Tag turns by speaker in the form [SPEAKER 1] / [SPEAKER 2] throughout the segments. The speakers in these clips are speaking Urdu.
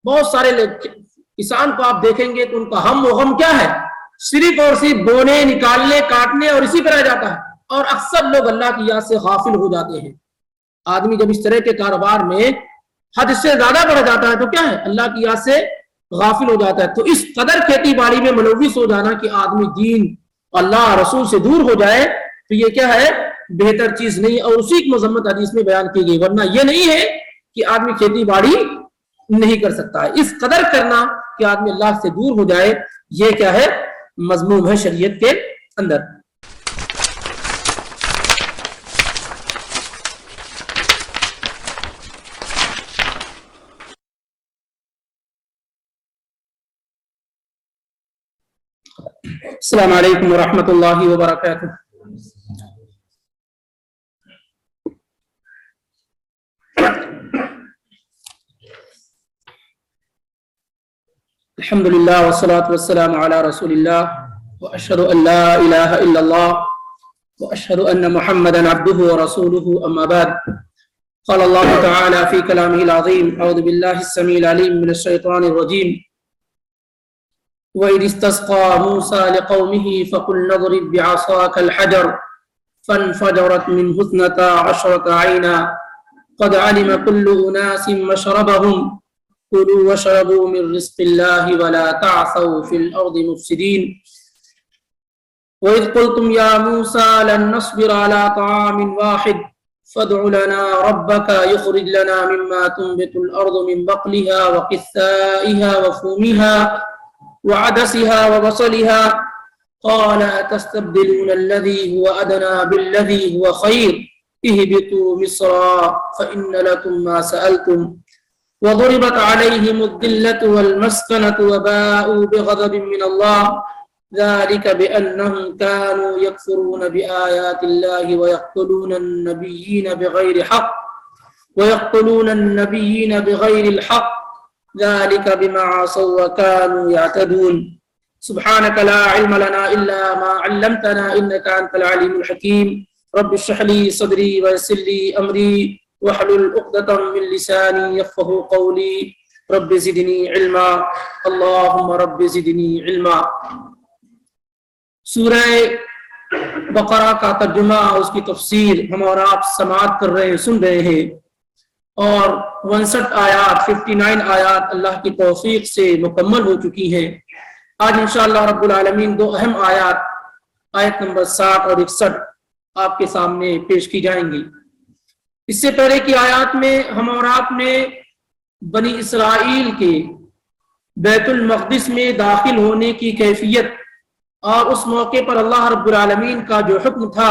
[SPEAKER 1] بہت سارے کسان کو آپ دیکھیں گے تو ان کا ہم و غم کیا ہے؟ صرف اور صرف بونے، نکالنے، کاٹنے اور اسی پر رہ جاتا ہے، اور اکثر لوگ اللہ کی یاد سے غافل ہو جاتے ہیں۔ آدمی جب اس طرح کے کاروبار میں حد سے زیادہ بڑھ جاتا ہے تو کیا ہے؟ اللہ کی یاد سے غافل ہو جاتا ہے۔ تو اس قدر کھیتی باڑی میں ملوث ہو جانا کہ آدمی دین اللہ رسول سے دور ہو جائے تو یہ کیا ہے؟ بہتر چیز نہیں، اور اسی کی مذمت حدیث میں بیان کی گئی۔ ورنہ یہ نہیں ہے کہ آدمی کھیتی باڑی نہیں کر سکتا ہے، اس قدر کرنا کہ آدمی اللہ سے دور ہو جائے، یہ کیا ہے؟ مذموم ہے شریعت کے اندر۔ السلام علیکم ورحمۃ اللہ وبرکاتہ۔ الحمد للہ والصلاة والسلام علی رسول اللہ واشہد ان لا الہ الا اللہ واشہد ان محمدا عبدہ ورسولہ، اما بعد، قال اللہ تعالی فی کلامہ العظیم، اعوذ باللہ السمیع العلیم من الشیطان الرجیم، وَإِذِ اسْتَسْقَىٰ مُوسَىٰ لِقَوْمِهِ فَقُلْنَا اضْرِب بِّعَصَاكَ الْحَجَرَ فَانْفَجَرَتْ مِنْهُ اثْنَتَا عَشْرَةَ عَيْنًا قَدْ عَلِمَ كُلُّ أُنَاسٍ مَّشْرَبَهُمْ كُلُوا وَاشْرَبُوا مِن رِّزْقِ اللَّهِ وَلَا تَعْثَوْا فِي الْأَرْضِ مُفْسِدِينَ وَإِذْ قُلْتُمْ يَا مُوسَىٰ لَن نَّصْبِرَ عَلَىٰ طَعَامٍ وَاحِدٍ فَادْعُ لَنَا رَبَّكَ يُخْرِجْ لَنَا مِمَّا تُنبِتُ الْأَرْضُ مِن بَقْلِهَا وَقِثَّائِهَا وَفُومِهَا وعدسها وبصلها قال أتستبدلون الذي هو أدنى بالذي هو خير اهبطوا مصرا فإن لكم ما سألتم وضربت عليهم الذلة والمسكنة وباءوا بغضب من الله ذلك بأنهم كانوا يكفرون بآيات الله ويقتلون النبيين بغير الحق ذلك بما عصوا وكانوا يعتدون سبحانك لا علم لنا إلا ما علمتنا إنك أنت العليم الحكيم رب اشرح لي صدري ويسر لي أمري واحلل عقدة من لساني يفقهوا قولي رب زدني علما اللهم رب زدني علما۔ سورہ بقرہ کا ترجمہ، اس کی تفسیر ہم اور آپ سماعت کر رہے ہیں، سن رہے ہیں، اور 59 آیات 59 آیات اللہ کی توفیق سے مکمل ہو چکی ہیں۔ آج انشاءاللہ رب العالمین دو اہم آیات، آیت نمبر 60 اور 61 آپ کے سامنے پیش کی جائیں گی۔ اس سے پہلے کی آیات میں ہم اور آپ نے بنی اسرائیل کے بیت المقدس میں داخل ہونے کی کیفیت اور اس موقع پر اللہ رب العالمین کا جو حکم تھا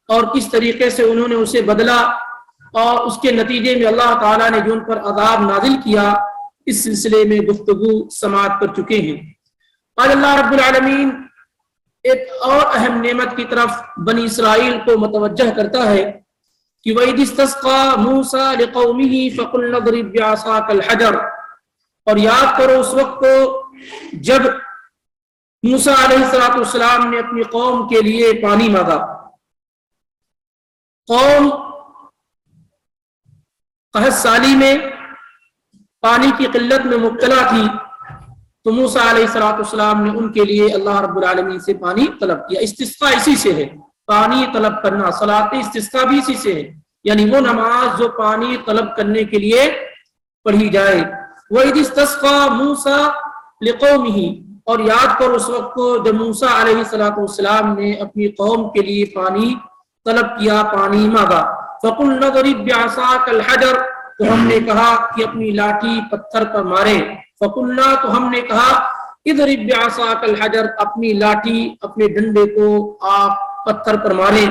[SPEAKER 1] اور کس طریقے سے انہوں نے اسے بدلا، اور اس کے نتیجے میں اللہ تعالیٰ نے جو ان پر عذاب نازل کیا، اس سلسلے میں گفتگو سماعت کر چکے ہیں۔ آج اللہ رب العالمین ایک اور اہم نعمت کی طرف بنی اسرائیل کو متوجہ کرتا ہے کہ وَإِذِ اسْتَسْقَىٰ مُوسَىٰ لِقَوْمِهِ فَقُلْنَا اضْرِب بِّعَصَاكَ الْحَجَرَ، اور یاد کرو اس وقت کو جب موسیٰ علیہ السلام نے اپنی قوم کے لیے پانی مانگا۔ قوم قحط سالی میں پانی کی قلت میں مبتلا تھی، تو موسیٰ علیہ السلام نے ان کے لیے اللہ رب العالمین سے پانی طلب کیا۔ استسقاء اسی سے ہے، پانی طلب کرنا، صلاۃ استسقاء بھی اسی سے ہے، یعنی وہ نماز جو پانی طلب کرنے کے لیے پڑھی جائے۔ وَإِذِ اسْتَسْقَىٰ مُوسَىٰ لِقَوْمِهِ، اور یاد کرو اس وقت کو جب موسیٰ علیہ السلام نے اپنی قوم کے لیے پانی طلب کیا، پانی مانگا۔ فَقُلْنَا اضْرِب بِّعَصَاكَ الْحَجَرَ، تو ہم نے کہا کہ اپنی لاٹھی پتھر پر مارے۔ فَقُلْنَا، تو ہم نے کہا، اضْرِب بِّعَصَاكَ الْحَجَرَ، اپنی لاٹھی، اپنے ڈنڈے کو آپ پتھر پر مارے۔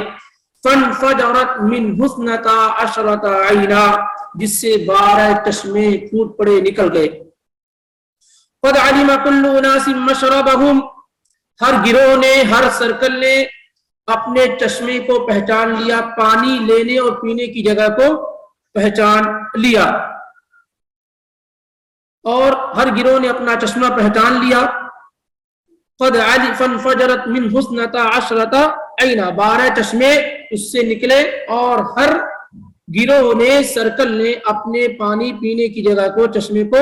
[SPEAKER 1] فَانْفَجَرَتْ مِنْهُ اثْنَتَا عَشْرَةَ عَيْنًا، جس سے 12 چشمے پھوٹ پڑے، نکل گئے۔ قَدْ عَلِمَ كُلُّ أُنَاسٍ مَّشْرَبَهُمْ، ہر گروہ نے، ہر سرکل نے اپنے چشمے کو پہچان لیا، پانی لینے اور پینے کی جگہ کو پہچان لیا، اور ہر گروہ نے اپنا چشمہ پہچان لیا۔ قد فانفجرت من حسنتا عشرۃ عینا، 12 چشمے اس سے نکلے، اور ہر گروہ نے، سرکل نے اپنے پانی پینے کی جگہ کو، چشمے کو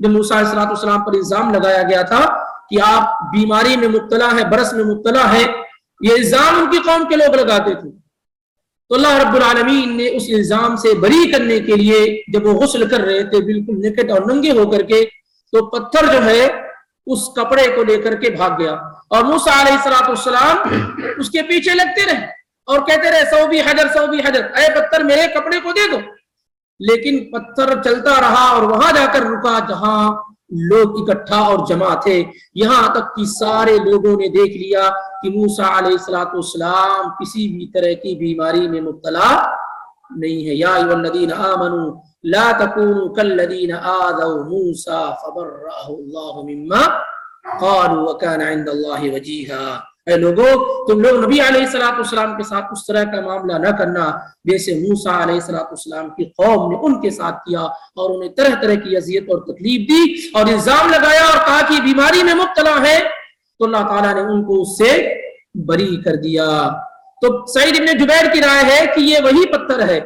[SPEAKER 1] جب موسیٰ علیہ السلام پر الزام لگایا گیا تھا کہ آپ بیماری میں مبتلا ہے، برس میں مبتلا ہے، یہ الزام ان کی قوم کے لوگ لگاتے تھے، تو اللہ رب العالمین نے اس الزام سے بری کرنے کے لیے جب وہ غسل کر رہے تھے بالکل نکٹ اور ننگے ہو کر کے، تو پتھر جو ہے اس کپڑے کو لے کر کے بھاگ گیا، اور موسیٰ علیہ السلام اس کے پیچھے لگتے رہے اور کہتے رہے سوبی حجر سوبی حجر، اے پتھر میرے کپڑے کو دے دو، لیکن پتھر چلتا رہا اور وہاں جا کر رکا جہاں لوگ اکٹھا اور جمع تھے، یہاں تک کہ سارے لوگوں نے دیکھ لیا کہ موسیٰ علیہ السلام کسی بھی طرح کی بیماری میں مبتلا نہیں ہے۔ یا ایھا الذین آمنوا لا تکونوا کالذین آذوا موسیٰ فبرأہ اللہ مما قالوا وکان عند اللہ وجیہا۔ اے لوگو، تم لوگ نبی علیہ السلام کے ساتھ اس طرح کا معاملہ نہ کرنا جیسے موسیٰ علیہ السلام کی قوم نے ان کے ساتھ کیا، اور انہیں طرح طرح کی اذیت اور تکلیف دی اور الزام لگایا اور کہا کہ بیماری میں مبتلا ہے، تو اللہ تعالیٰ نے ان کو اس سے بری کر دیا۔ تو سعید بن جبیر کی رائے ہے کہ یہ وہی پتھر ہے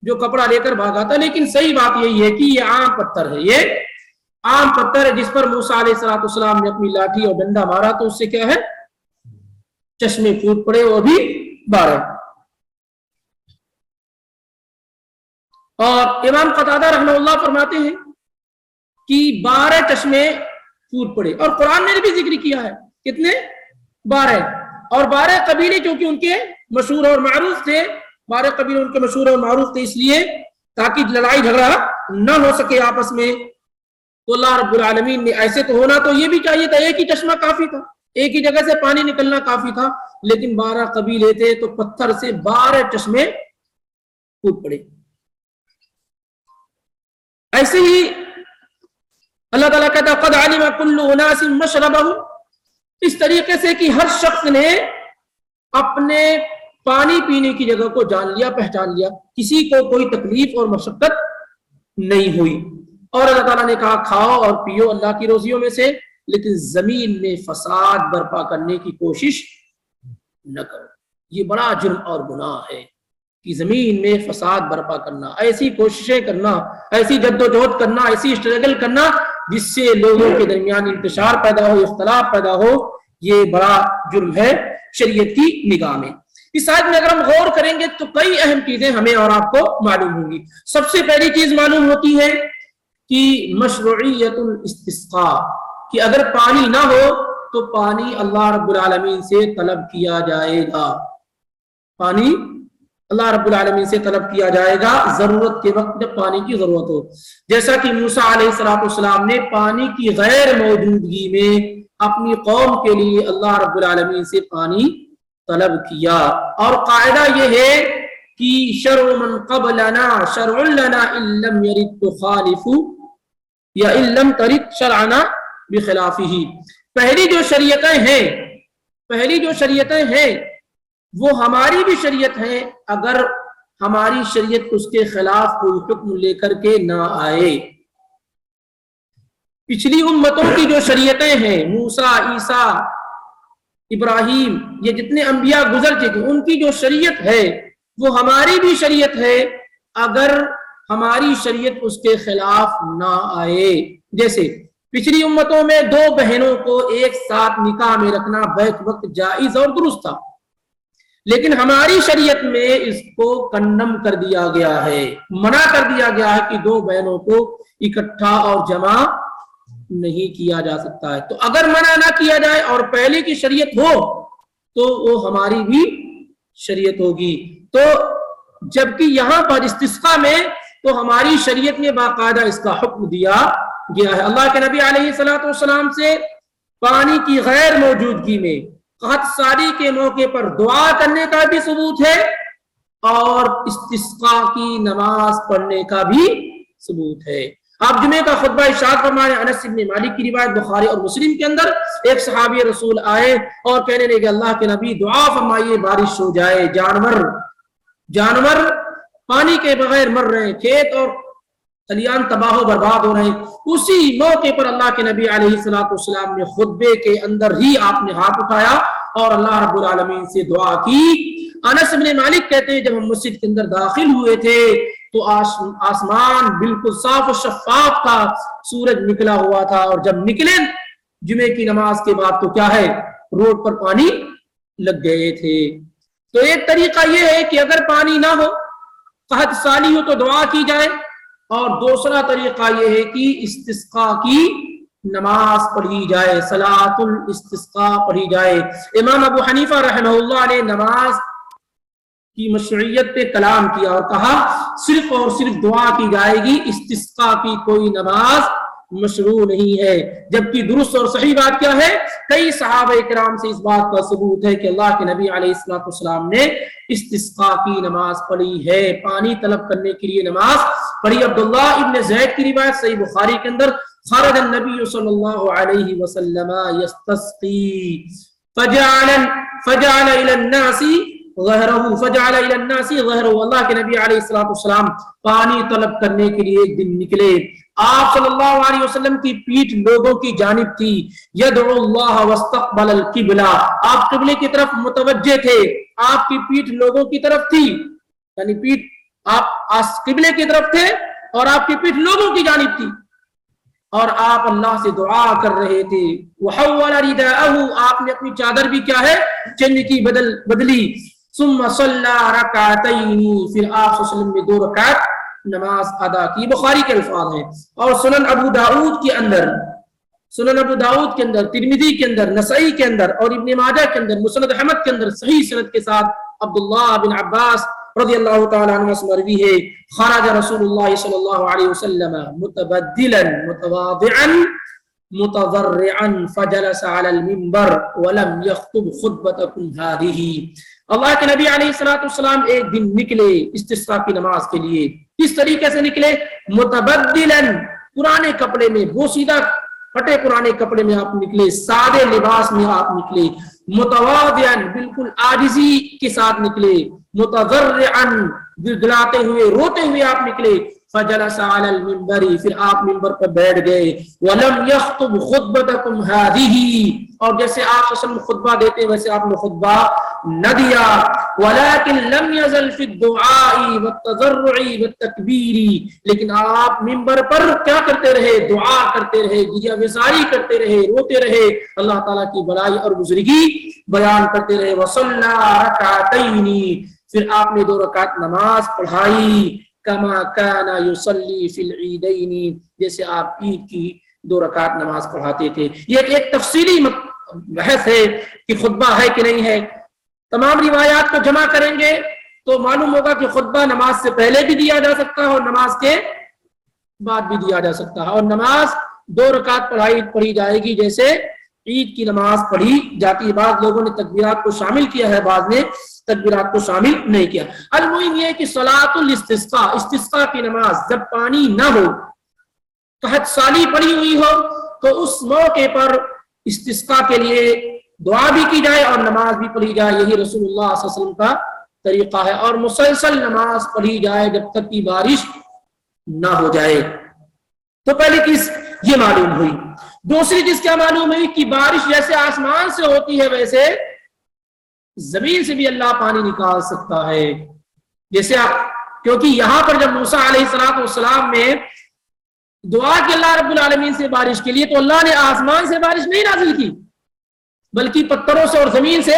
[SPEAKER 1] جو کپڑا لے کر بھاگا تھا، لیکن صحیح بات یہی ہے کہ یہ عام پتھر ہے، یہ عام پتھر ہے جس پر موسیٰ علیہ السلام نے اپنی لاٹھی اور ڈنڈا مارا تو اس سے کیا ہے، چشمے پھوٹ پڑے، وہ بھی 12۔ اور امام قتادہ رحمہ اللہ فرماتے ہیں کہ 12 چشمے پھوٹ پڑے، اور قرآن نے بھی ذکر کیا ہے کتنے، 12، اور 12 قبیلے چونکہ ان کے مشہور اور معروف تھے، 12 قبیلے ان کے مشہور اور معروف تھے، اس لیے تاکہ لڑائی جھگڑا نہ ہو سکے آپس میں، تو اللہ رب العالمین نے ایسے تو ہونا تو یہ بھی چاہیے تھا، ایک ہی چشمہ کافی تھا، ایک ہی جگہ سے پانی نکلنا کافی تھا، لیکن 12 قبیلے تھے تو پتھر سے 12 چشمے پھوٹ پڑے۔ ایسے ہی اللہ تعالیٰ کہتا قد علم کل اناس مشربہم، اس طریقے سے کہ ہر شخص نے اپنے پانی پینے کی جگہ کو جان لیا، پہچان لیا، کسی کو کوئی تکلیف اور مشقت نہیں ہوئی، اور اللہ تعالیٰ نے کہا کھاؤ اور پیو اللہ کی روزیوں میں سے، لیکن زمین میں فساد برپا کرنے کی کوشش نہ کرو۔ یہ بڑا جرم اور گناہ ہے کہ زمین میں فساد برپا کرنا، ایسی کوششیں کرنا، ایسی جد و جہد کرنا، ایسی اسٹرگل کرنا جس سے لوگوں کے درمیان انتشار پیدا ہو، اختلاف پیدا ہو، یہ بڑا جرم ہے شریعت کی نگاہ میں۔ اس آیت میں اگر ہم غور کریں گے تو کئی اہم چیزیں ہمیں اور آپ کو معلوم ہوں گی۔ سب سے پہلی چیز معلوم ہوتی ہے کہ مشروعیت الاستسقاء، کہ اگر پانی نہ ہو تو پانی اللہ رب العالمین سے طلب کیا جائے گا، پانی اللہ رب العالمین سے طلب کیا جائے گا ضرورت کے وقت جب پانی کی ضرورت ہو، جیسا کہ موسیٰ علیہ السلام نے پانی کی غیر موجودگی میں اپنی قوم کے لیے اللہ رب العالمین سے پانی طلب کیا۔ اور قاعدہ یہ ہے کہ شرع من قبلنا شرع لنا ان لم يرد تخالف یا ان لم ترد شرعنا بخلافہ، پہلی جو شریعتیں ہیں وہ ہماری بھی شریعت ہے اگر ہماری شریعت اس کے خلاف کوئی حکم لے کر کے نہ آئے۔ پچھلی امتوں کی جو شریعتیں ہیں، موسیٰ، عیسیٰ، ابراہیم، یہ جتنے انبیاء گزر چکے، ان کی جو شریعت ہے وہ ہماری بھی شریعت ہے اگر ہماری شریعت اس کے خلاف نہ آئے۔ جیسے پچھلی امتوں میں 2 بہنوں کو ایک ساتھ نکاح میں رکھنا بیک وقت جائز اور درست تھا، لیکن ہماری شریعت میں اس کو کنڈم کر دیا گیا ہے، منع کر دیا گیا ہے کہ 2 بہنوں کو اکٹھا اور جمع نہیں کیا جا سکتا ہے۔ تو اگر منع نہ کیا جائے اور پہلے کی شریعت ہو تو وہ ہماری بھی شریعت ہوگی۔ تو جبکہ یہاں پر استسقاء میں تو ہماری شریعت نے باقاعدہ اس کا حکم دیا گیا ہے۔ اللہ کے نبی علیہ السلام سے پانی کی غیر موجودگی میں قحط ساری کے موقع پر دعا کرنے کا بھی ثبوت ہے اور استسقاء کی نماز پڑھنے کا بھی ثبوت ہے۔ آپ جمعے کا خطبہ ارشاد فرمائے، انس بن مالک کی روایت بخاری اور مسلم کے اندر، ایک صحابی رسول آئے اور کہنے لگے اللہ کے نبی دعا فرمائیے بارش ہو جائے، جانور پانی کے بغیر مر رہے ہیں، کھیت اور خلیان تباہ و برباد ہو رہے ہیں۔ اسی موقع پر اللہ کے نبی علیہ السلام نے خطبے کے اندر ہی آپ نے ہاتھ اٹھایا اور اللہ رب العالمین سے دعا کی۔ انس بن مالک کہتے ہیں جب ہم مسجد کے اندر داخل ہوئے تھے تو آسمان بالکل صاف و شفاف تھا، سورج نکلا ہوا تھا، اور جب نکلے جمعے کی نماز کے بعد تو کیا ہے، روڈ پر پانی لگ گئے تھے۔ تو ایک طریقہ یہ ہے کہ اگر پانی نہ ہو، قحط سالی ہو، تو دعا کی جائے، اور دوسرا طریقہ یہ ہے کہ استسقاء کی نماز پڑھی جائے، صلاۃ الاستسقاء پڑھی جائے۔ امام ابو حنیفہ رحمہ اللہ نے نماز کی مشروعیت پہ کلام کیا اور کہا صرف اور صرف دعا کی جائے گی، استسقاء کی کوئی نماز مشروع نہیں ہے۔ جبکہ درست اور صحیح بات کیا ہے، کئی صحابہ کرام سے اس بات کا ثبوت ہے کہ اللہ کے نبی علیہ السلام نے استسقاء کی نماز پڑھی ہے، پانی طلب کرنے کے لیے نماز پڑھی۔ عبداللہ ابن زید کی روایت صحیح بخاری کے اندر، خرج النبی صلی اللہ علیہ وسلم یستسقی فجعل الى الناس ظہرہ، اللہ کے نبی علیہ السلام پانی طلب کرنے کے لیے ایک دن نکلے، آپ صلی اللہ علیہ وسلم کی پیٹھ لوگوں کی جانب تھی، یدعو اللہ واستقبل القبلہ، آپ قبلے کی طرف متوجہ تھے، آپ کی پیٹھ لوگوں کی طرف تھی، یعنی پیٹھ آپ قبلے کی طرف تھے اور آپ کی پیٹھ لوگوں کی جانب تھی، اور آپ اللہ سے دعا کر رہے تھے۔ وحول رداءہ، آپ نے اپنی چادر بھی کیا ہے، چینج کی، بدلی۔ ثم صلی رکعتین، پھر آپ صلی اللہ علیہ وسلم نے 2 رکعت نماز ادا کی، بخاری کے الفاظ ہیں۔ اور سنن ابو داؤد کے اندر، ترمذی کے اندر، نسائی کے اندر اور ابن ماجہ کے اندر، مسند احمد کے اندر صحیح سند کے ساتھ عبداللہ بن عباس رضی اللہ تعالیٰ عنہ سے مروی ہے، خرج رسول اللہ صلی اللہ علیہ وسلم متبدلا متواضعا متضرعا فجلس على المنبر ولم يخطب خطبتكم هذه۔ اللہ کے نبی علیہ السلام ایک دن نکلے استسقاء کی نماز کے لیے، کس طریقے سے نکلے، متبدلا، پرانے کپڑے میں، بوسیدہ پھٹے پرانے کپڑے میں آپ نکلے، سادے لباس میں آپ نکلے، متواضعا، بالکل عاجزی کے ساتھ نکلے، متضرعا، گڑگڑاتے ہوئے، روتے ہوئے آپ نکلے، فجلس علی المنبر، پھر آپ منبر پر بیٹھ گئے، ولم یخطب خطبتکم هذه، اور جیسے آپ اصل خطبہ دیتے ویسے آپ نے خطبہ نہ دیا، ولكن لم يزل في الدعاء والتضرع والتکبیر، لیکن آپ منبر پر کیا کرتے رہے، دعا کرتے رہے، گریہ گزاری کرتے رہے، روتے رہے، اللہ تعالیٰ کی بڑائی اور بزرگی بیان کرتے رہے۔ وصلی رکعتین، پھر آپ نے 2 رکعت نماز پڑھائی، کما کان یصلی فی العیدین، جیسے آپ عید کی 2 رکعت نماز پڑھاتے تھے۔ یہ ایک تفصیلی بحث ہے کہ خطبہ ہے کہ نہیں ہے، تمام روایات کو جمع کریں گے تو معلوم ہوگا کہ خطبہ نماز سے پہلے بھی دیا جا سکتا ہے اور نماز کے بعد بھی دیا جا سکتا ہے، اور نماز 2 رکعت پڑھی جائے گی جیسے عید کی نماز پڑھی جاتی ہے۔ بعض لوگوں نے تکبیرات کو شامل کیا ہے، بعض نے تکبیرات کو شامل نہیں کیا۔ المهم یہ کہ صلاۃ الاستسقاء، استسقاء کی نماز جب پانی نہ ہو، قحط سالی پڑی ہوئی ہو، تو اس موقع پر استسقاء کے لیے دعا بھی کی جائے اور نماز بھی پڑھی جائے، یہی رسول اللہ صلی اللہ علیہ وسلم کا طریقہ ہے، اور مسلسل نماز پڑھی جائے جب تک کہ بارش نہ ہو جائے۔ تو پہلی چیز یہ معلوم ہوئی۔ دوسری چیز کیا معلوم ہوئی کہ بارش جیسے آسمان سے ہوتی ہے ویسے زمین سے بھی اللہ پانی نکال سکتا ہے، جیسے کیونکہ یہاں پر جب موسیٰ علیہ السلام نے دعا کی اللہ رب العالمین سے بارش کے لیے، تو اللہ نے آسمان سے بارش نہیں نازل کی بلکہ پتھروں سے اور زمین سے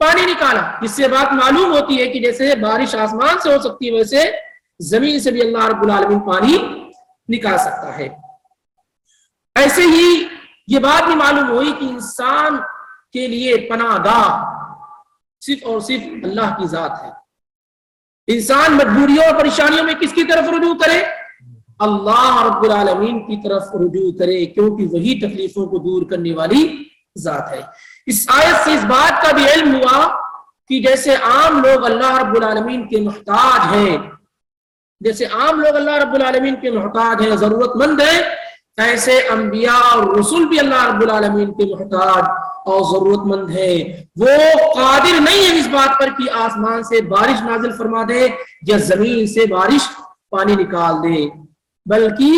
[SPEAKER 1] پانی نکالا، جس سے بات معلوم ہوتی ہے کہ جیسے بارش آسمان سے ہو سکتی ہے ویسے زمین سے بھی اللہ رب العالمین پانی نکال سکتا ہے۔ ایسے ہی یہ بات بھی معلوم ہوئی کہ انسان کے لیے پناہ گاہ صرف اور صرف اللہ کی ذات ہے۔ انسان مجبوریوں اور پریشانیوں میں کس کی طرف رجوع کرے؟ اللہ رب العالمین کی طرف رجوع کرے، کیونکہ وہی تکلیفوں کو دور کرنے والی ذات ہے۔ اس آیت سے اس بات کا بھی علم ہوا کہ جیسے عام لوگ اللہ رب العالمین کے محتاج ہیں، جیسے عام لوگ اللہ رب العالمین کے محتاج ہیں، ضرورت مند ہیں، ایسے انبیاء اور رسول بھی اللہ رب العالمین کے محتاج اور ضرورت مند ہے۔ وہ قادر نہیں ہے اس بات پر کہ آسمان سے بارش نازل فرما دے یا زمین سے بارش پانی نکال دے، بلکہ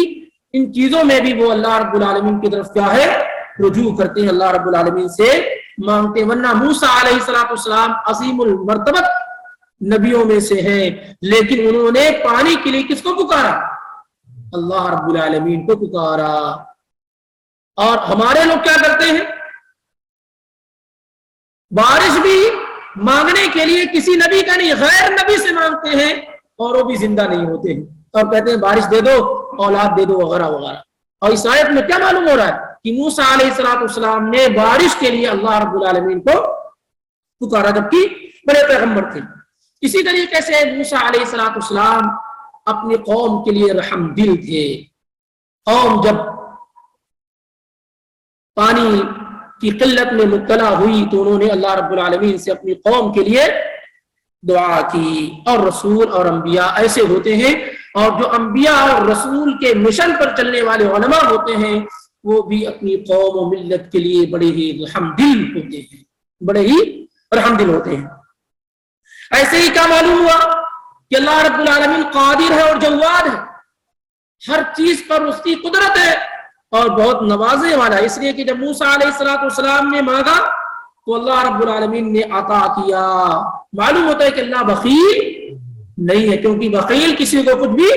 [SPEAKER 1] ان چیزوں میں بھی وہ اللہ رب العالمین کی طرف کیا ہے، رجوع کرتے ہیں، اللہ رب العالمین سے مانگتے ہیں۔ ورنہ موسیٰ علیہ السلام عظیم المرتبت نبیوں میں سے ہیں، لیکن انہوں نے پانی کے لیے کس کو پکارا؟ اللہ رب العالمین کو پکارا۔ اور ہمارے لوگ کیا کرتے ہیں؟ بارش بھی مانگنے کے لیے کسی نبی کا نہیں، غیر نبی سے مانگتے ہیں، اور وہ بھی زندہ نہیں ہوتے ہیں، اور کہتے ہیں بارش دے دو، اولاد دے دو، وغیرہ وغیرہ۔ اور اس آیت میں کیا معلوم ہو رہا ہے کہ موسیٰ علیہ السلام نے بارش کے لیے اللہ رب العالمین کو پکارا، جبکہ بڑے پیغمبر تھے۔ اسی طریقے سے موسیٰ علیہ السلام اپنی قوم کے لیے رحم دل تھے۔ قوم جب پانی کی قلت میں مبتلا ہوئی تو انہوں نے اللہ رب العالمین سے اپنی قوم کے لیے دعا کی۔ اور رسول اور انبیاء ایسے ہوتے ہیں، اور جو انبیاء اور رسول کے مشن پر چلنے والے علماء ہوتے ہیں وہ بھی اپنی قوم و ملت کے لیے بڑے ہی رحم دل ہوتے ہیں، بڑے ہی رحم دل ہوتے ہیں۔ ایسے ہی کیا معلوم ہوا کہ اللہ رب العالمین قادر ہے اور جواد ہے، ہر چیز پر اس کی قدرت ہے اور بہت نوازنے والا ہے۔ اس لیے کہ جب موسیٰ علیہ السلام نے مانگا تو اللہ رب العالمین نے عطا کیا۔ معلوم ہوتا ہے کہ اللہ بخیل نہیں ہے، کیونکہ بخیل کسی کو کچھ بھی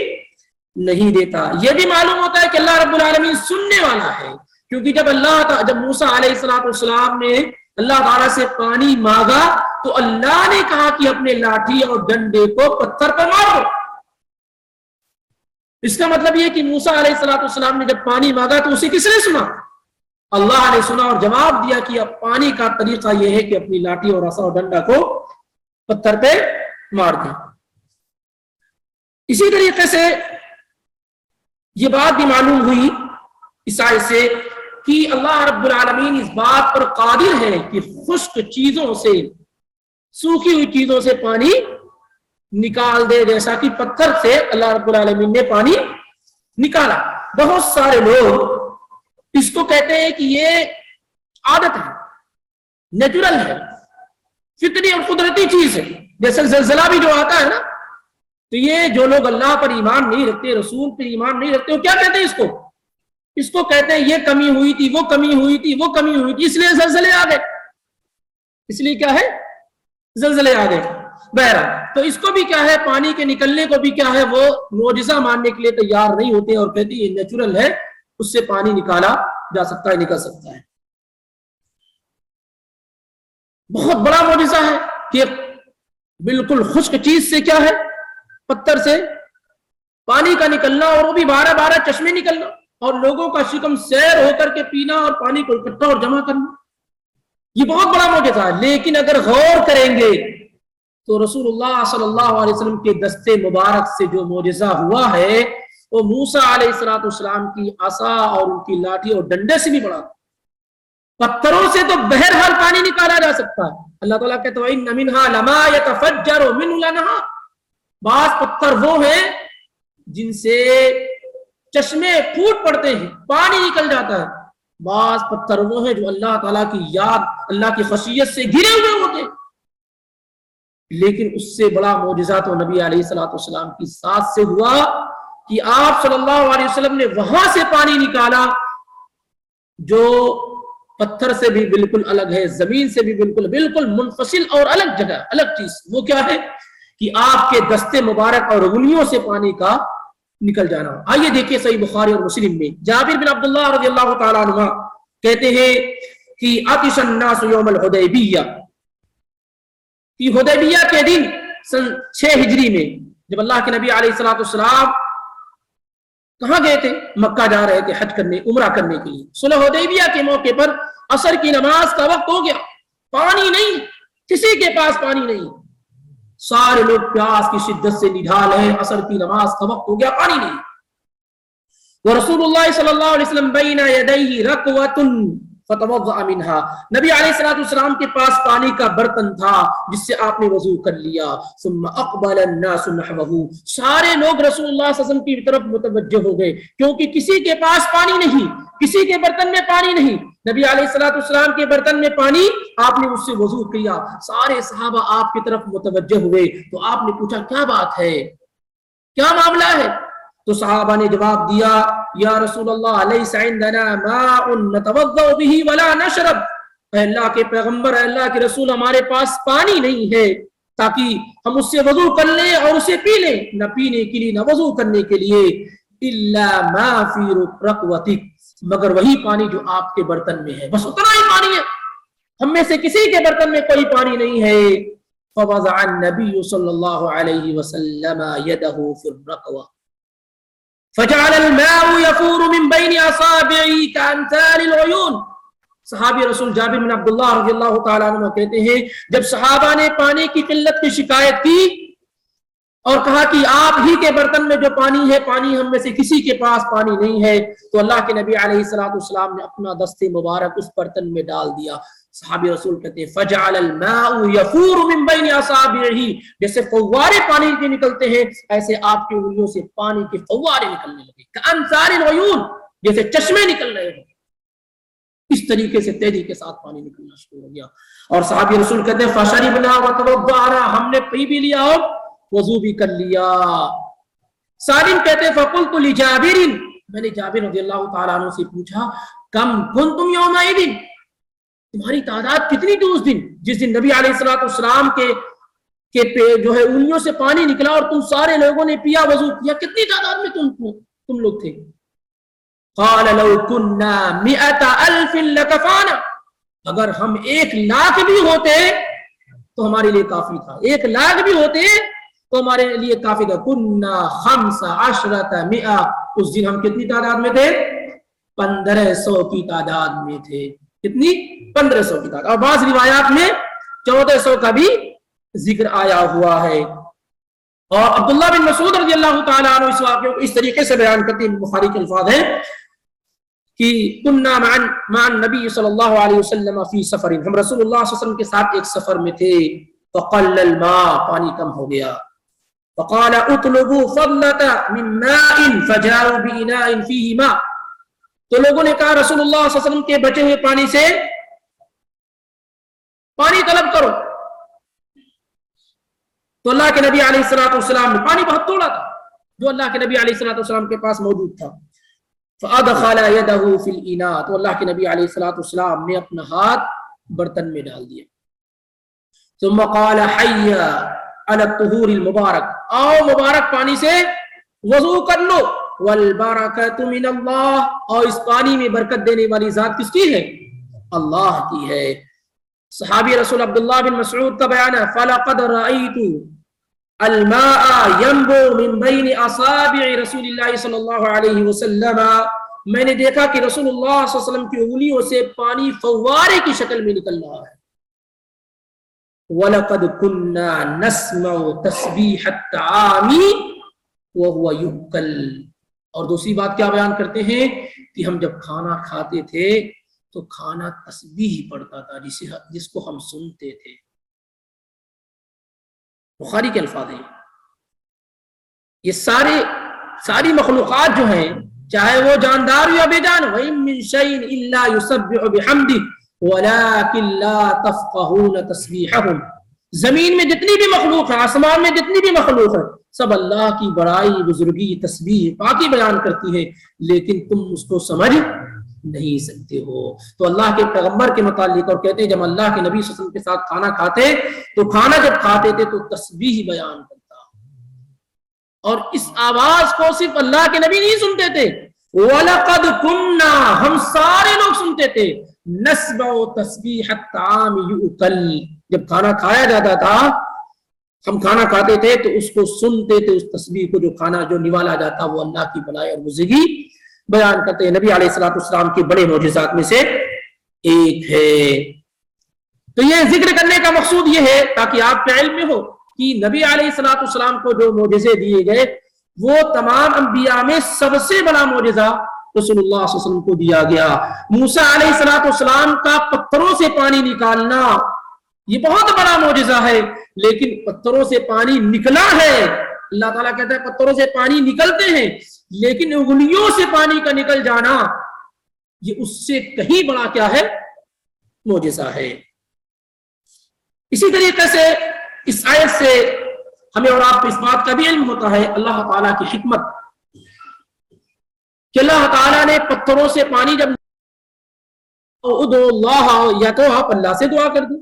[SPEAKER 1] نہیں دیتا۔ یہ بھی معلوم ہوتا ہے کہ اللہ رب العالمین سننے والا ہے، کیونکہ جب موسیٰ علیہ السلام نے اللہ تعالیٰ سے پانی مانگا تو اللہ نے کہا کہ اپنے لاٹھی اور ڈنڈے کو پتھر پر مارو۔ اس کا مطلب یہ کہ موسیٰ علیہ السلام نے جب پانی مانگا تو اسے کس نے سنا؟ اللہ نے سنا اور جواب دیا کہ اب پانی کا طریقہ یہ ہے کہ اپنی لاٹھی اور عصا اور ڈنڈا کو پتھر پہ مار دیں۔ اسی طریقے سے یہ بات بھی معلوم ہوئی اس آیت سے کہ اللہ رب العالمین اس بات پر قادر ہے کہ خشک چیزوں سے، سوکھی ہوئی چیزوں سے پانی نکال دے، جیسا کہ پتھر سے اللہ رب العالمین نے پانی نکالا۔ بہت سارے لوگ اس کو کہتے ہیں کہ یہ عادت ہے، نیچرل ہے، فطری اور قدرتی چیز ہے، جیسے زلزلہ بھی جو آتا ہے نا، تو یہ جو لوگ اللہ پر ایمان نہیں رکھتے، رسول پر ایمان نہیں رکھتے، وہ کیا کہتے ہیں اس کو کہتے ہیں یہ کمی ہوئی تھی، وہ کمی ہوئی تھی، وہ کمی ہوئی تھی، اس لیے زلزلے آ گئے، اس لیے کیا ہے زلزلے آ گئے۔ بہرحال تو اس کو بھی کیا ہے، پانی کے نکلنے کو بھی کیا ہے، وہ معجزہ ماننے کے لیے تیار نہیں ہوتے اور کہتے ہیں یہ نیچرل ہے، اس سے پانی نکالا جا سکتا ہے، نکل سکتا ہے۔ بہت بڑا معجزہ ہے کہ بالکل خشک چیز سے کیا ہے، پتھر سے پانی کا نکلنا، اور وہ بھی 12 چشمے نکلنا، اور لوگوں کا شکم سیر ہو کر کے پینا اور پانی کو اکٹھا اور جمع کرنا، یہ بہت بڑا معجزہ ہے۔ لیکن اگر غور کریں گے تو رسول اللہ صلی اللہ علیہ وسلم کے دستے مبارک سے جو معجزہ ہوا ہے وہ موسیٰ علیہ السلام کی عصا اور ان کی لاٹھی اور ڈنڈے سے بھی بڑا۔ پتھروں سے تو بہرحال پانی نکالا جا سکتا ہے، اللہ تعالیٰ کہتے ہیں وَإِنَّ مِنْهَا لَمَا يَتَفَجَّرُ مِنْهُ الْأَنْهَارُ، بعض پتھر وہ ہیں جن سے چشمے پھوٹ پڑتے ہیں، پانی نکل جاتا ہے، بعض پتھر وہ ہیں جو اللہ تعالیٰ کی یاد، اللہ کی خشیت سے گرے ہوئے ہوتے ہیں۔ لیکن اس سے بڑا معجزہ تو نبی علیہ السلام کی ذات سے ہوا کہ آپ صلی اللہ علیہ وسلم نے وہاں سے پانی نکالا جو پتھر سے بھی بالکل الگ ہے، زمین سے بھی بالکل منفصل اور الگ جگہ، الگ چیز۔ وہ کیا ہے کہ آپ کے دستے مبارک اور انگلیوں سے پانی کا نکل جانا۔ آئیے دیکھیں صحیح بخاری اور مسلم میں جابر بن عبداللہ رضی اللہ تعالیٰ عنہ کہتے ہیں کہ عطش الناس یوم الحدیبیہ، کہ حدیبیہ کے دن سن 6 ہجری میں جب اللہ کے نبی علیہ السلام کہاں گئے تھے؟ مکہ جا رہے تھے حج کرنے، عمرہ کرنے کے لیے۔ صلح حدیبیہ کے موقع پر عصر کی نماز کا وقت ہو گیا، پانی نہیں، کسی کے پاس پانی نہیں، سارے لوگ پیاس کی شدت سے نڈھال ہیں، عصر کی نماز کا وقت ہو گیا، پانی نہیں۔ ورسول اللہ صلی اللہ علیہ وسلم بین یدیہ رکوۃ فتوضأ منها، نبی علیہ السلام کے پاس پانی کا برتن تھا جس سے آپ نے وضو کر لیا۔ ثم اقبل الناس نحوه، سارے لوگ رسول اللہ صلی اللہ علیہ وسلم کی طرف متوجہ ہو گئے، کیونکہ کسی کے پاس پانی نہیں، کسی کے برتن میں پانی نہیں۔ نبی علیہ السلام کے برتن میں پانی، آپ نے اس سے وضو کیا، سارے صحابہ آپ کی طرف متوجہ ہوئے، تو آپ نے پوچھا کیا بات ہے، کیا معاملہ ہے؟ تو صحابہ نے جواب دیا یا رسول اللہ لیس عندنا ماء نتوضأ به ولا نشرب، اے اللہ کے پیغمبر، اے اللہ کے رسول، ہمارے پاس پانی نہیں ہے تاکہ ہم اس سے وضو کر لیں اور اسے پی لیں، نہ پینے کے لیے نہ وضو کرنے کے لیے، الا ما فی رقوتک، مگر وہی پانی جو آپ کے برتن میں ہے، بس اتنا ہی پانی ہے، ہم میں سے کسی کے برتن میں کوئی پانی نہیں ہے۔ فوضع النبی صلی اللہ علیہ وسلم یدہ فی الرقوہ فجعل الماء يفور من بين اصابعه كامثال العيون۔ صحابی رسول جابر بن عبداللہ رضی اللہ تعالیٰ عنہ کہتے ہیں جب صحابہ نے پانی کی قلت کی شکایت کی اور کہا کہ آپ ہی کے برتن میں جو پانی ہے، پانی ہم میں سے کسی کے پاس پانی نہیں ہے، تو اللہ کے نبی علیہ الصلوۃ والسلام نے اپنا دست مبارک اس برتن میں ڈال دیا۔ صحابی رسول کہتے ہیں فجعل الماء يفور من بين اصابعه، جیسے فوارے پانی کے نکلتے ہیں ایسے آپ کی انگلیوں سے پانی کے فوارے نکلنے لگے، کامثال العیون، جیسے چشمے نکل رہے ہوں، اس طریقے سے تیزی کے ساتھ پانی نکلنا شروع ہو گیا۔ اور صحابی رسول کہتے ہیں فشربنا وتوضأنا، ہم نے پی بھی لیا اور وضو بھی کر لیا۔ سالم کہتے ہیں فقلت لجابر، میں نے جابر رضی اللہ تعالیٰ عنہ سے پوچھا کم کنتم یومئذ، تمہاری تعداد کتنی تھی اس دن، جس دن نبی علیہ الصلوۃ والسلام کے جو ہے انگلیوں سے پانی نکلا اور تم سارے لوگوں نے پیا وضو کیا، کتنی تعداد میں تم لوگ تھے؟ قال لو كنا 100,000 لكفانا، اگر ہم 1,00,000 بھی ہوتے تو ہمارے لیے کافی تھا، 1,00,000 بھی ہوتے تو ہمارے لیے کافی تھا۔ كنا 15,100، اس دن ہم کتنی تعداد میں تھے؟ 1500 کی تعداد میں تھے۔ کتنی؟ 1500 کی تعداد، اور بعض روایات میں 1400 کا بھی ذکر آیا ہوا ہے۔ اور عبداللہ بن مسعود رضی اللہ تعالیٰ عنہ اس واقعے کو اس طریقے سے بیان کرتے ہیں، بخاری کے الفاظ ہیں کہ کننا مع النبی صلی اللہ علیہ وسلم فی سفر، ہم رسول اللہ صلی اللہ علیہ وسلم کے ساتھ ایک سفر میں تھے، فقل الماء، پانی کم ہو گیا، فقال اطلبوا فضلة من ماء فجاءوا بإناء فيه ماء، تو لوگوں نے کہا رسول اللہ صلی اللہ علیہ وسلم کے بچے ہوئے پانی سے پانی طلب کرو، تو اللہ کے نبی علیہ الصلوۃ والسلام نے، پانی بہت تھوڑا تھا جو اللہ کے نبی علیہ الصلوۃ والسلام کے پاس موجود تھا، فادخل يده في الاناء، تو اللہ کے نبی علیہ الصلوۃ والسلام نے اپنا ہاتھ برتن میں ڈال دیا، ثم قال حي على الطهور المبارک، آؤ مبارک پانی سے وضو کر لو، والبرکۃ من اللہ، اور اس پانی میں برکت دینے والی ذات کس کی ہے؟ اللہ کی ہے۔ صحابی رسول عبداللہ بن مسعود کا بیان ہے فلقد رأیت الماء ينبع من بین اصابع رسول اللہ صلی اللہ علیہ وسلم، میں نے دیکھا کہ رسول اللہ صلی اللہ علیہ وسلم کی انگلیوں سے پانی فوارے کی شکل میں نکل رہا ہے۔ وَلَقَدْ كُنَّا نَسْمَعُ تَسْبِيحَ الطَّعَامِ وَهُوَ يُؤْكَلُ، اور دوسری بات کیا بیان کرتے ہیں کہ ہم جب کھانا کھاتے تھے تو کھانا تسبیح پڑھتا تھا جس کو ہم سنتے تھے۔ بخاری کے الفاظ ہیں، یہ ساری مخلوقات جو ہیں، چاہے وہ جاندار یا بے جان، وَإِن مِّن شَيْءٍ إِلَّا يُسَبِّحُ بِحَمْدِهِ وَلَٰكِن لَّا تَفْقَهُونَ تَسْبِيحَهُم، زمین میں جتنی بھی مخلوق ہے، آسمان میں جتنی بھی مخلوق ہے، سب اللہ کی بڑائی، بزرگی، تسبیح، پاکی بیان کرتی ہے، لیکن تم اس کو سمجھ نہیں سکتے ہو۔ تو اللہ کے پیغمبر کے متعلق اور کہتے ہیں جب اللہ کے نبی صلی اللہ علیہ وسلم کے ساتھ کھانا کھاتے تو کھانا جب کھاتے تھے تو تسبیح بیان کرتا، اور اس آواز کو صرف اللہ کے نبی نہیں سنتے تھے، وَلَقَدْ كُنَّا، ہم سارے لوگ سنتے تھے، نَسْمَعُ تَسْبِيحَ الطَّعَامِ يُؤْكَلُ، جب کھانا کھایا جاتا تھا، ہم کھانا کھاتے تھے تو اس کو سنتے تھے، اس تسبیح کو، جو کھانا جو نوالا جاتا وہ اللہ کی بڑائی اور بزرگی بیان کرتے ہیں۔ نبی علیہ الصلوۃ والسلام کے بڑے معجزات میں سے ایک ہے۔ تو یہ ذکر کرنے کا مقصود یہ ہے تاکہ آپ کے علم میں ہو کہ نبی علیہ الصلوۃ والسلام کو جو معجزے دیے گئے وہ تمام انبیاء میں سب سے بڑا معجزہ رسول اللہ صلی اللہ علیہ وسلم کو دیا گیا۔ موسیٰ علیہ الصلوۃ والسلام کا پتھروں سے پانی نکالنا یہ بہت بڑا معجزہ ہے، لیکن پتھروں سے پانی نکلا ہے، اللہ تعالیٰ کہتا ہے پتھروں سے پانی نکلتے ہیں، لیکن انگلیوں سے پانی کا نکل جانا یہ اس سے کہیں بڑا کیا ہے؟ معجزہ ہے۔ اسی طریقے سے اس آیت سے ہمیں اور آپ کو اس بات کا بھی علم ہوتا ہے اللہ تعالیٰ کی حکمت، کہ اللہ تعالیٰ نے پتھروں سے پانی جب ادعو اللہ، یا تو آپ اللہ سے دعا کر دیں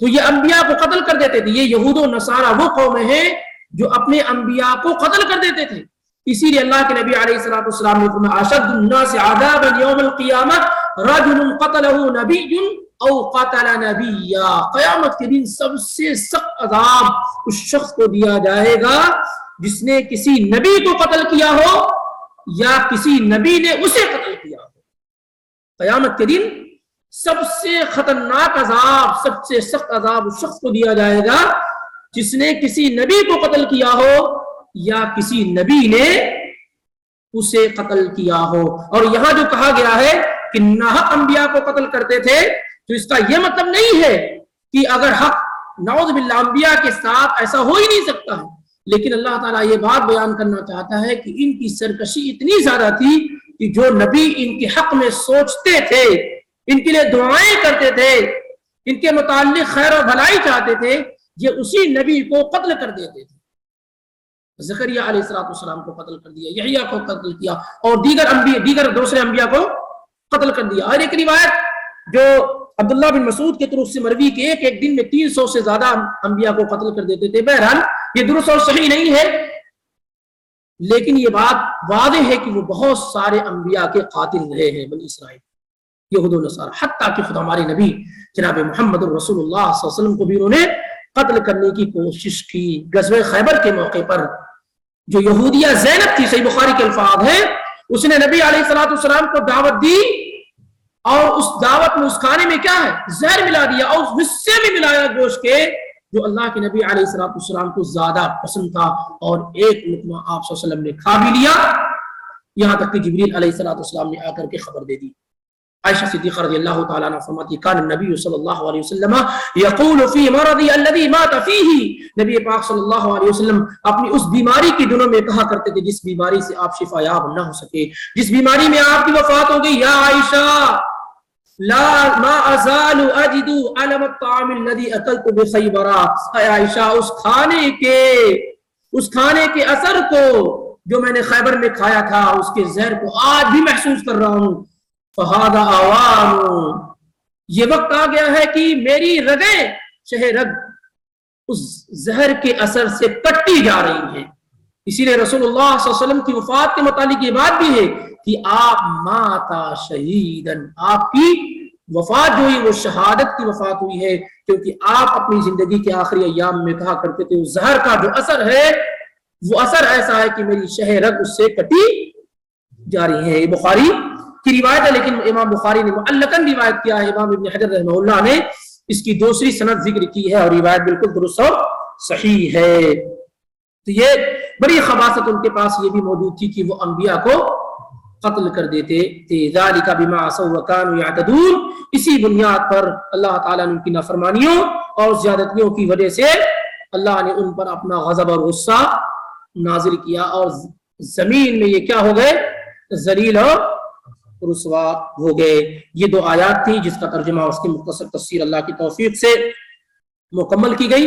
[SPEAKER 1] تو یہ انبیاء کو قتل کر دیتے تھے. یہ یہود و نصارہ وہ قوم ہیں جو اپنے انبیاء کو قتل کر دیتے تھے. اسی لیے اللہ کے نبی علیہ الصلوۃ والسلام نے فرمایا اشد الناس عذابا یوم القیامہ رجل قتلہ نبی او قتل نبیا. قیامت کے دن سب سے سخت عذاب اس شخص کو دیا جائے گا جس نے کسی نبی کو قتل کیا ہو یا کسی نبی نے اسے قتل کیا ہو. قیامت کے دن سب سے خطرناک عذاب، سب سے سخت عذاب اس شخص کو دیا جائے گا جس نے کسی نبی کو قتل کیا ہو یا کسی نبی نے اسے قتل کیا ہو. اور یہاں جو کہا گیا ہے کہ ناحق انبیاء کو قتل کرتے تھے تو اس کا یہ مطلب نہیں ہے کہ اگر حق نعوذ باللہ انبیاء کے ساتھ ایسا ہو ہی نہیں سکتا ہے، لیکن اللہ تعالیٰ یہ بات بیان کرنا چاہتا ہے کہ ان کی سرکشی اتنی زیادہ تھی کہ جو نبی ان کے حق میں سوچتے تھے، ان کے لیے دعائیں کرتے تھے، ان کے متعلق خیر و بھلائی چاہتے تھے، یہ اسی نبی کو قتل کر دیتے تھے. زکریا علیہ السلام کو قتل کر دیا، یحییٰ کو قتل کیا، اور دیگر دوسرے انبیاء کو قتل کر دیا. اور ایک روایت جو عبداللہ بن مسعود کے طرف سے مروی کہ ایک دن میں 300 سے زیادہ انبیاء کو قتل کر دیتے تھے. بہرحال یہ درست اور صحیح نہیں ہے، لیکن یہ بات واضح ہے کہ وہ بہت سارے انبیاء کے قاتل رہے ہیں بنی اسرائیل، یہود و نصارہ، حتیٰ کہ خود ہمارے نبی جناب محمد رسول اللہ صلی اللہ علیہ وسلم کو بھی انہوں نے قتل کرنے کی کوشش کی. غزوہ خیبر کے موقع پر جو یہودیہ زینب تھی، صحیح بخاری کے الفاظ ہیں، اس نے نبی علیہ الصلوۃ والسلام کو دعوت دی اور اس دعوت میں اس کھانے میں کیا ہے زہر ملا دیا اور اس حصے میں ملایا گوشت کے جو اللہ کے نبی علیہ الصلوۃ والسلام کو زیادہ پسند تھا، اور ایک لقمہ آپ صلی اللہ علیہ وسلم نے کھا بھی لیا، یہاں تک کہ جبریل علیہ الصلوۃ والسلام نے آ کر کے خبر دے دی. عائشہ صدیقہ رضی اللہ تعالیٰ عنہ فرماتی کان النبی صلی اللہ علیہ وسلم یقول فی مرضی الذی مات فیہ، نبی پاک صلی اللہ علیہ وسلم اپنی اس بیماری کے دنوں میں کہا کرتے تھے جس بیماری سے آپ شفا یاب نہ ہو سکے، جس بیماری میں آپ کی وفات ہو گئی، یا عائشہ لا ما ازال اجد علم الطعام الذي اكلت بخیبر، اے عائشہ اس کھانے کے اثر کو جو میں نے خیبر میں کھایا تھا، اس کے زہر کو آج بھی محسوس کر رہا ہوں. فہذا اوان، یہ وقت آ گیا ہے کہ میری رگیں شہ رگ اس زہر کے اثر سے کٹی جا رہی ہیں. اسی لیے رسول اللہ صلی اللہ علیہ وسلم کی وفات کے متعلق یہ بات بھی ہے کہ آپ ماتا شہیدن، آپ کی وفات جو ہوئی وہ شہادت کی وفات ہوئی ہے، کیونکہ آپ اپنی زندگی کے آخری ایام میں کہا کرتے تھے زہر کا جو اثر ہے وہ اثر ایسا ہے کہ میری شہ رگ اس سے کٹی جا رہی ہے. یہ بخاری کی روایت ہے، لیکن امام بخاری نے معلقاً روایت کیا ہے. امام ابن حجر رحمہ اللہ نے اس کی دوسری سند ذکر کی ہے اور روایت بالکل درست اور صحیح ہے. تو یہ بڑی خباثت ان کے پاس یہ بھی موجود تھی کہ وہ انبیاء کو قتل کر دیتے تھے. ذالک بما عصوا وکانوا یعتدون، اسی بنیاد پر اللہ تعالیٰ نے ان کی نافرمانیوں اور زیادتیوں کی وجہ سے اللہ نے ان پر اپنا غضب اور غصہ نازل کیا، اور زمین میں یہ کیا ہو گئے ذلیل اور رسوا ہو گئے. یہ 2 آیات تھی جس کا ترجمہ اس کی مختصر تفسیر اللہ کی توفیق سے مکمل کی گئی.